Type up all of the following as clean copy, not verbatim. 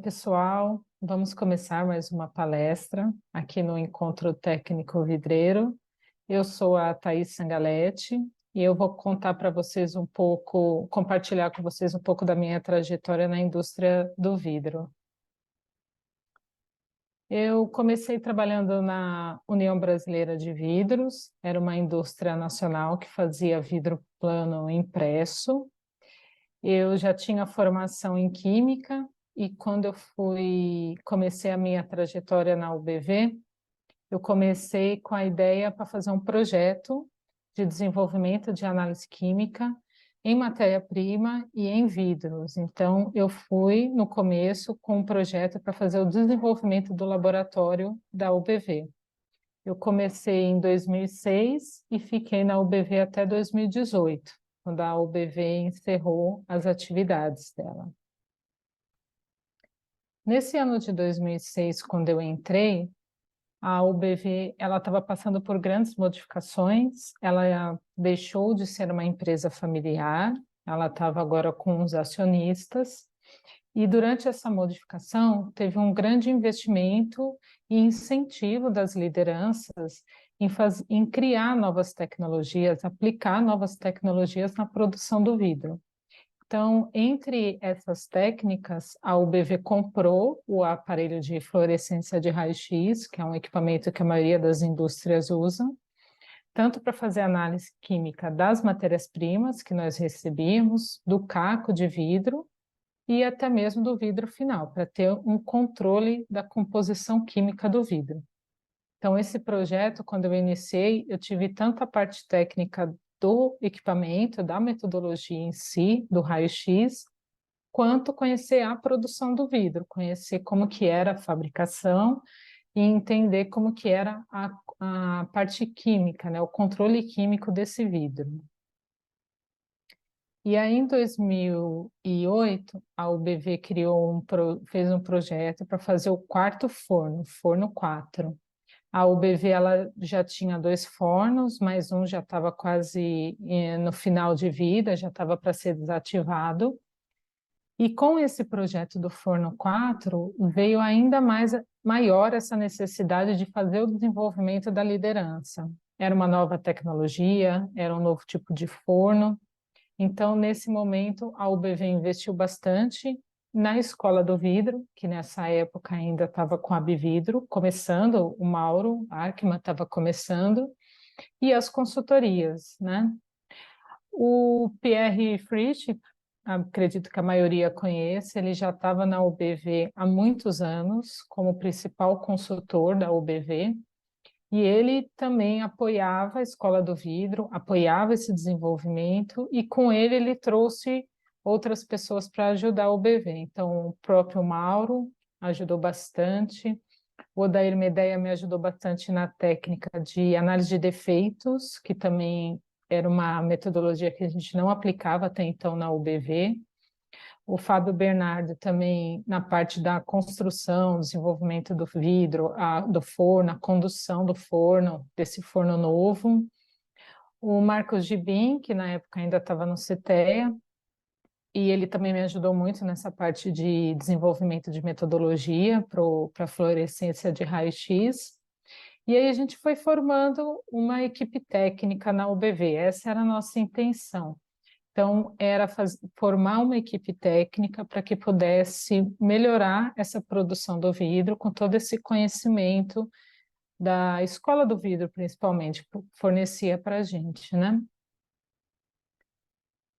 Pessoal, vamos começar mais uma palestra aqui no Encontro Técnico Vidreiro. Eu sou a Thaís Sangaletti e eu vou contar para vocês um pouco, compartilhar com vocês um pouco da minha trajetória na indústria do vidro. Eu comecei trabalhando na União Brasileira de Vidros, era uma indústria nacional que fazia vidro plano impresso. Eu já tinha formação em química e quando comecei a minha trajetória na UBV, eu comecei com a ideia para fazer um projeto de desenvolvimento de análise química em matéria-prima e em vidros. Então, eu fui no começo com um projeto para fazer o desenvolvimento do laboratório da UBV. Eu comecei em 2006 e fiquei na UBV até 2018, quando a UBV encerrou as atividades dela. Nesse ano de 2006, quando eu entrei, a UBV ela estava passando por grandes modificações. Ela deixou de ser uma empresa familiar, ela estava agora com os acionistas. E durante essa modificação, teve um grande investimento e incentivo das lideranças em criar novas tecnologias, aplicar novas tecnologias na produção do vidro. Então, entre essas técnicas, a UBV comprou o aparelho de fluorescência de raio-x, que é um equipamento que a maioria das indústrias usa, tanto para fazer análise química das matérias-primas que nós recebíamos, do caco de vidro e até mesmo do vidro final, para ter um controle da composição química do vidro. Então, esse projeto, quando eu iniciei, eu tive tanto a parte técnica do equipamento, da metodologia em si, do raio-x, quanto conhecer a produção do vidro, conhecer como que era a fabricação e entender como que era a parte química, né, o controle químico desse vidro. E aí, em 2008, a UBV fez um projeto para fazer o quarto forno, forno 4. A UBV ela já tinha 2 fornos, mas um já estava quase no final de vida, já estava para ser desativado. E com esse projeto do Forno 4, veio ainda maior essa necessidade de fazer o desenvolvimento da liderança. Era uma nova tecnologia, era um novo tipo de forno. Então, nesse momento, a UBV investiu bastante na Escola do Vidro, que nessa época ainda estava com a Abvidro, começando, o Mauro Arkman estava começando, e as consultorias, né? O Pierre Frisch, acredito que a maioria conhece, ele já estava na UBV há muitos anos, como principal consultor da UBV, e ele também apoiava a Escola do Vidro, apoiava esse desenvolvimento, e com ele trouxe outras pessoas para ajudar a UBV. Então, o próprio Mauro ajudou bastante, o Odair Medeia me ajudou bastante na técnica de análise de defeitos, que também era uma metodologia que a gente não aplicava até então na UBV. O Fábio Bernardo também na parte da construção, desenvolvimento do vidro, do forno, a condução do forno, desse forno novo. O Marcos Gibin, que na época ainda estava no CTEA, e ele também me ajudou muito nessa parte de desenvolvimento de metodologia para a fluorescência de raio-x. E aí a gente foi formando uma equipe técnica na UBV, essa era a nossa intenção. Então, era formar uma equipe técnica para que pudesse melhorar essa produção do vidro com todo esse conhecimento da Escola do Vidro, principalmente, que fornecia para a gente, né?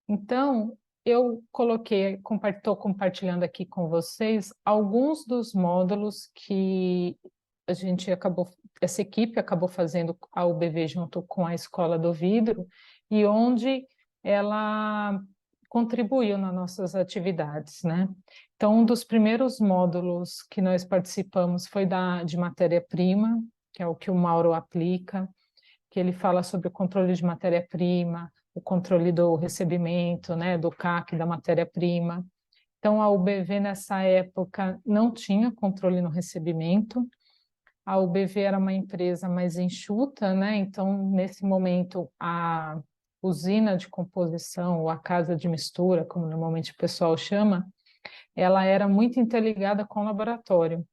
Então, eu estou compartilhando aqui com vocês alguns dos módulos que essa equipe acabou fazendo a UBV junto com a Escola do Vidro e onde ela contribuiu nas nossas atividades, né? Então, um dos primeiros módulos que nós participamos foi de matéria-prima, que é o que o Mauro aplica, que ele fala sobre o controle de matéria-prima, o controle do recebimento, né, do CAC da matéria-prima. Então, a UBV nessa época não tinha controle no recebimento. A UBV era uma empresa mais enxuta, né? Então, nesse momento, a usina de composição, ou a casa de mistura, como normalmente o pessoal chama, ela era muito interligada com o laboratório.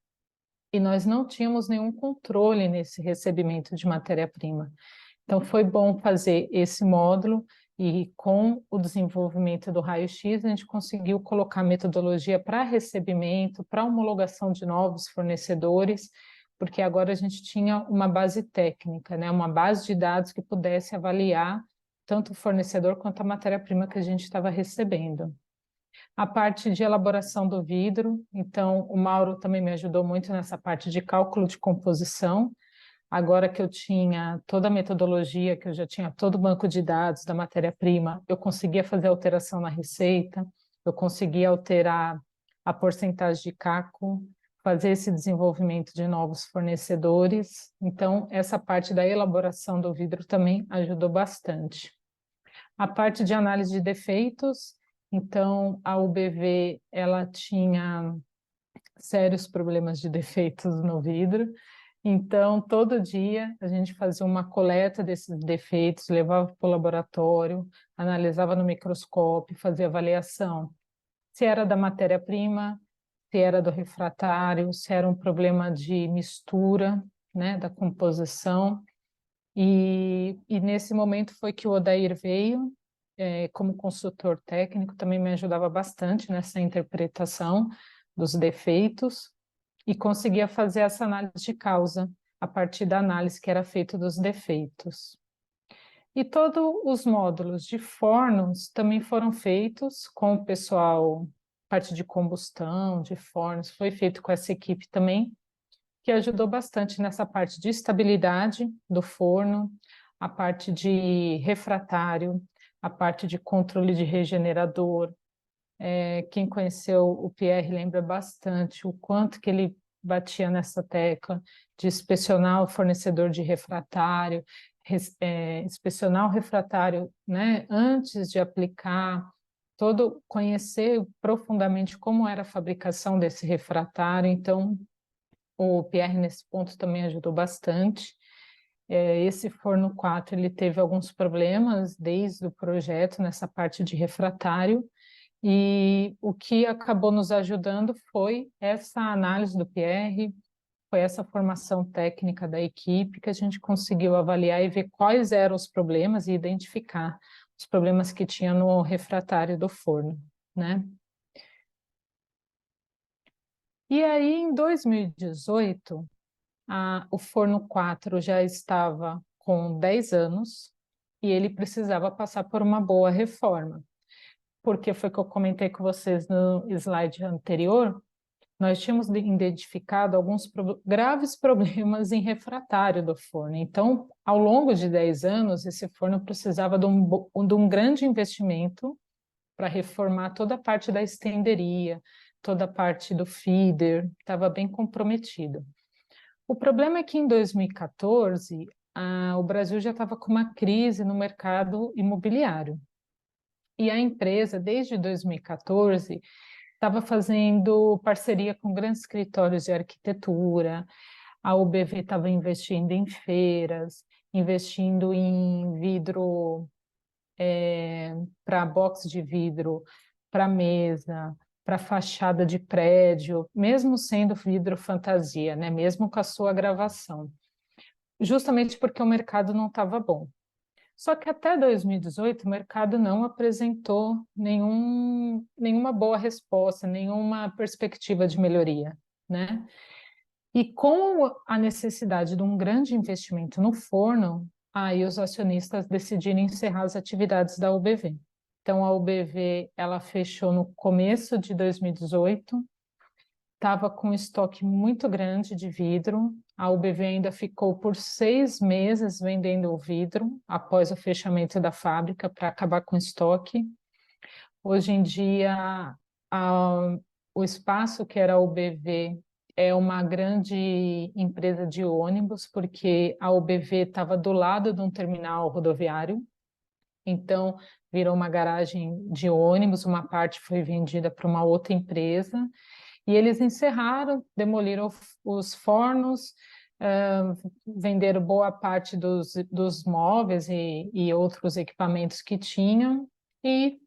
E nós não tínhamos nenhum controle nesse recebimento de matéria-prima. Então, foi bom fazer esse módulo e, com o desenvolvimento do raio-x, a gente conseguiu colocar metodologia para recebimento, para homologação de novos fornecedores, porque agora a gente tinha uma base técnica, né? Uma base de dados que pudesse avaliar tanto o fornecedor quanto a matéria-prima que a gente estava recebendo. A parte de elaboração do vidro, então o Mauro também me ajudou muito nessa parte de cálculo de composição. Agora que eu tinha toda a metodologia, que eu já tinha todo o banco de dados da matéria-prima, eu conseguia fazer alteração na receita, eu conseguia alterar a porcentagem de caco, fazer esse desenvolvimento de novos fornecedores. Então, essa parte da elaboração do vidro também ajudou bastante. A parte de análise de defeitos, então a UBV ela tinha sérios problemas de defeitos no vidro, então todo dia a gente fazia uma coleta desses defeitos, levava para o laboratório, analisava no microscópio, fazia avaliação, se era da matéria-prima, se era do refratário, se era um problema de mistura, né, da composição. E nesse momento foi que o Odair veio, como consultor técnico, também me ajudava bastante nessa interpretação dos defeitos e conseguia fazer essa análise de causa a partir da análise que era feita dos defeitos. E todos os módulos de fornos também foram feitos com o pessoal, parte de combustão, de fornos, foi feito com essa equipe também, que ajudou bastante nessa parte de estabilidade do forno, a parte de refratário, a parte de controle de regenerador. Quem conheceu o Pierre lembra bastante o quanto que ele batia nessa tecla de inspecionar o fornecedor de refratário, inspecionar o refratário, né, antes de aplicar, conhecer profundamente como era a fabricação desse refratário. Então, o Pierre, nesse ponto, também ajudou bastante. Esse forno 4 ele teve alguns problemas desde o projeto, nessa parte de refratário, e o que acabou nos ajudando foi essa análise do Pierre, foi essa formação técnica da equipe, que a gente conseguiu avaliar e ver quais eram os problemas e identificar os problemas que tinha no refratário do forno, né? E aí, em 2018, o forno 4 já estava com 10 anos e ele precisava passar por uma boa reforma. Porque foi que eu comentei com vocês no slide anterior, nós tínhamos identificado alguns graves problemas em refratário do forno. Então, ao longo de 10 anos, esse forno precisava de um grande investimento para reformar toda a parte da estenderia, toda a parte do feeder, estava bem comprometido. O problema é que em 2014, o Brasil já estava com uma crise no mercado imobiliário. E a empresa, desde 2014, estava fazendo parceria com grandes escritórios de arquitetura, a UBV estava investindo em feiras, investindo em vidro, para box de vidro, para mesa, para fachada de prédio, mesmo sendo vidro fantasia, né? Mesmo com a sua gravação, justamente porque o mercado não estava bom. Só que até 2018 o mercado não apresentou nenhuma boa resposta, nenhuma perspectiva de melhoria, né? E com a necessidade de um grande investimento no forno, aí os acionistas decidiram encerrar as atividades da UBV. Então a UBV ela fechou no começo de 2018, estava com um estoque muito grande de vidro. A UBV ainda ficou por 6 meses vendendo o vidro após o fechamento da fábrica para acabar com o estoque. Hoje em dia, o espaço que era a UBV é uma grande empresa de ônibus, porque a UBV estava do lado de um terminal rodoviário, então virou uma garagem de ônibus, uma parte foi vendida para uma outra empresa, e eles encerraram, demoliram os fornos, venderam boa parte dos móveis e outros equipamentos que tinham e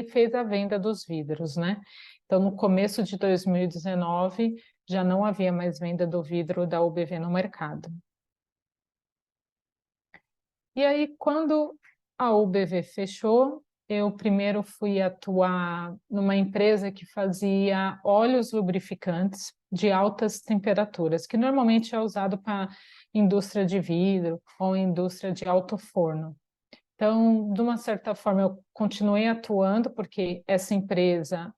fez a venda dos vidros, né? Então, no começo de 2019, já não havia mais venda do vidro da UBV no mercado. E aí, quando a UBV fechou, eu primeiro fui atuar numa empresa que fazia óleos lubrificantes de altas temperaturas, que normalmente é usado para indústria de vidro ou indústria de alto forno. Então, de uma certa forma, eu continuei atuando, porque essa empresa,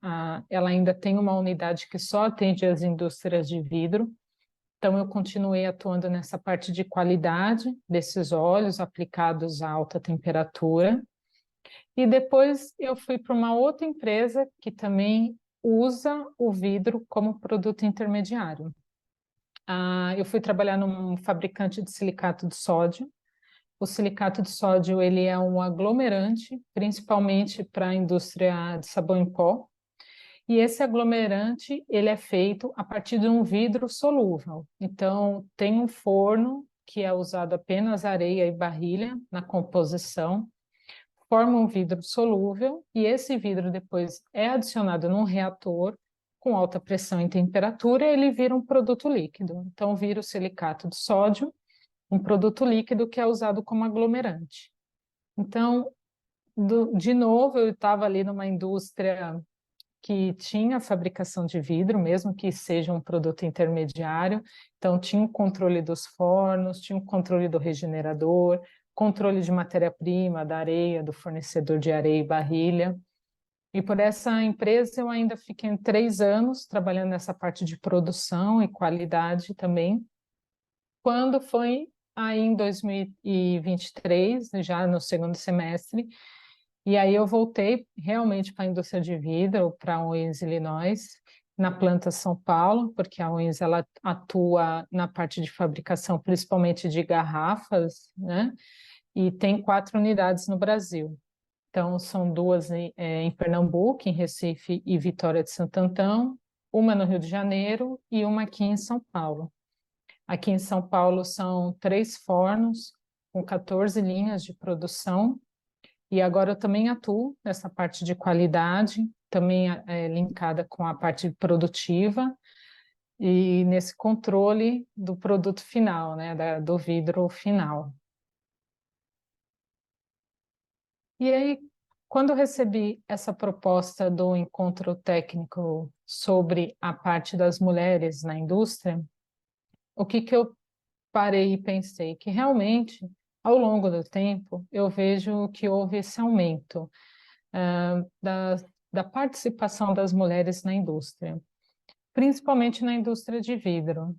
ela ainda tem uma unidade que só atende as indústrias de vidro. Então, eu continuei atuando nessa parte de qualidade desses óleos aplicados a alta temperatura. E depois eu fui para uma outra empresa que também usa o vidro como produto intermediário. Eu fui trabalhar num fabricante de silicato de sódio. O silicato de sódio ele é um aglomerante, principalmente para a indústria de sabão em pó. E esse aglomerante ele é feito a partir de um vidro solúvel. Então, tem um forno que é usado apenas areia e barrilha na composição, forma um vidro solúvel e esse vidro depois é adicionado num reator com alta pressão e temperatura, ele vira um produto líquido. Então, vira o silicato de sódio, um produto líquido que é usado como aglomerante. Então, de novo, eu estava ali numa indústria que tinha fabricação de vidro, mesmo que seja um produto intermediário. Então, tinha o controle dos fornos, tinha o controle do regenerador, controle de matéria-prima, da areia, do fornecedor de areia e barrilha. E por essa empresa eu ainda fiquei 3 anos trabalhando nessa parte de produção e qualidade também. Quando foi aí em 2023, já no segundo semestre, e aí eu voltei realmente para a indústria de vidro, para a Owens, Illinois, na planta São Paulo, porque a Owens ela atua na parte de fabricação, principalmente de garrafas, né? E tem 4 unidades no Brasil. Então, são duas em Pernambuco, em Recife e Vitória de Santo Antão, uma no Rio de Janeiro e uma aqui em São Paulo. Aqui em São Paulo são 3 fornos com 14 linhas de produção. E agora eu também atuo nessa parte de qualidade, também linkada com a parte produtiva e nesse controle do produto final, né, do vidro final. E aí, quando eu recebi essa proposta do encontro técnico sobre a parte das mulheres na indústria, o que que eu parei e pensei? Que realmente, ao longo do tempo, eu vejo que houve esse aumento da, da participação das mulheres na indústria, principalmente na indústria de vidro.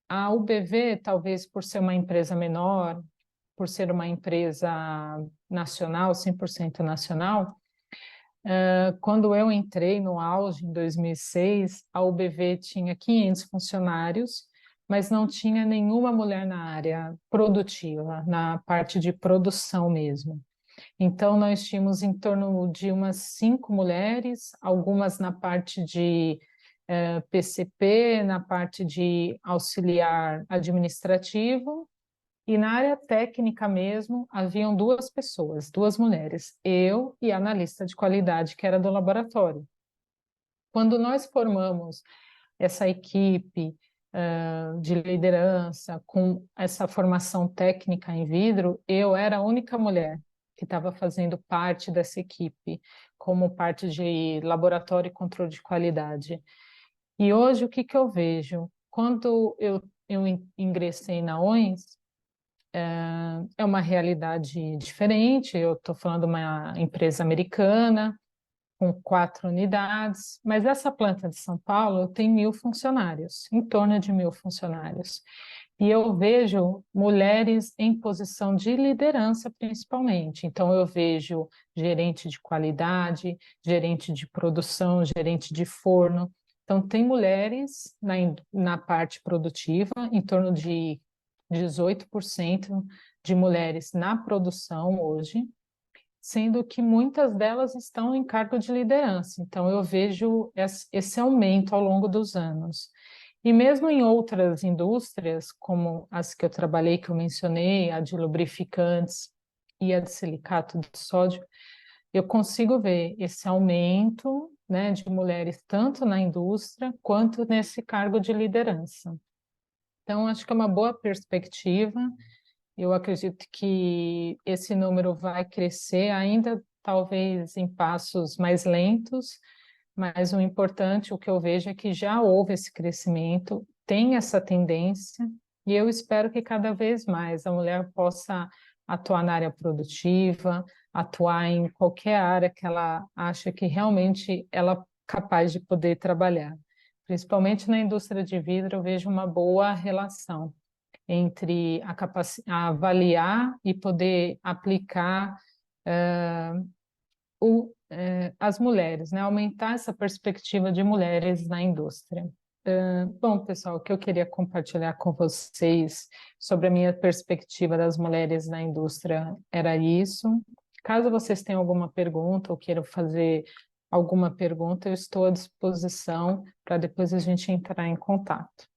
A UBV, talvez por ser uma empresa menor, por ser uma empresa nacional, 100% nacional, quando eu entrei no auge, em 2006, a UBV tinha 500 funcionários, mas não tinha nenhuma mulher na área produtiva, na parte de produção mesmo. Então, nós tínhamos em torno de umas 5 mulheres, algumas na parte de PCP, na parte de auxiliar administrativo, e na área técnica mesmo, haviam 2 pessoas, 2 mulheres, eu e a analista de qualidade, que era do laboratório. Quando nós formamos essa equipe de liderança, com essa formação técnica em vidro, eu era a única mulher que estava fazendo parte dessa equipe, como parte de laboratório e controle de qualidade. E hoje, o que que eu vejo? Quando eu ingressei na ONS, é uma realidade diferente, eu estou falando de uma empresa americana, com 4 unidades, mas essa planta de São Paulo tem 1.000 funcionários, em torno de 1.000 funcionários. E eu vejo mulheres em posição de liderança, principalmente. Então, eu vejo gerente de qualidade, gerente de produção, gerente de forno. Então, tem mulheres na parte produtiva, em torno de 18% de mulheres na produção hoje, sendo que muitas delas estão em cargo de liderança. Então, eu vejo esse aumento ao longo dos anos. E mesmo em outras indústrias, como as que eu trabalhei, que eu mencionei, a de lubrificantes e a de silicato de sódio, eu consigo ver esse aumento né, de mulheres tanto na indústria quanto nesse cargo de liderança. Então, acho que é uma boa perspectiva. Eu acredito que esse número vai crescer, ainda talvez em passos mais lentos, mas o importante, o que eu vejo é que já houve esse crescimento, tem essa tendência, e eu espero que cada vez mais a mulher possa atuar na área produtiva, atuar em qualquer área que ela acha que realmente ela é capaz de poder trabalhar. Principalmente na indústria de vidro, eu vejo uma boa relação entre a avaliar e poder aplicar as mulheres, né? Aumentar essa perspectiva de mulheres na indústria. Bom, pessoal, o que eu queria compartilhar com vocês sobre a minha perspectiva das mulheres na indústria era isso. Caso vocês tenham alguma pergunta ou queiram fazer alguma pergunta, eu estou à disposição para depois a gente entrar em contato.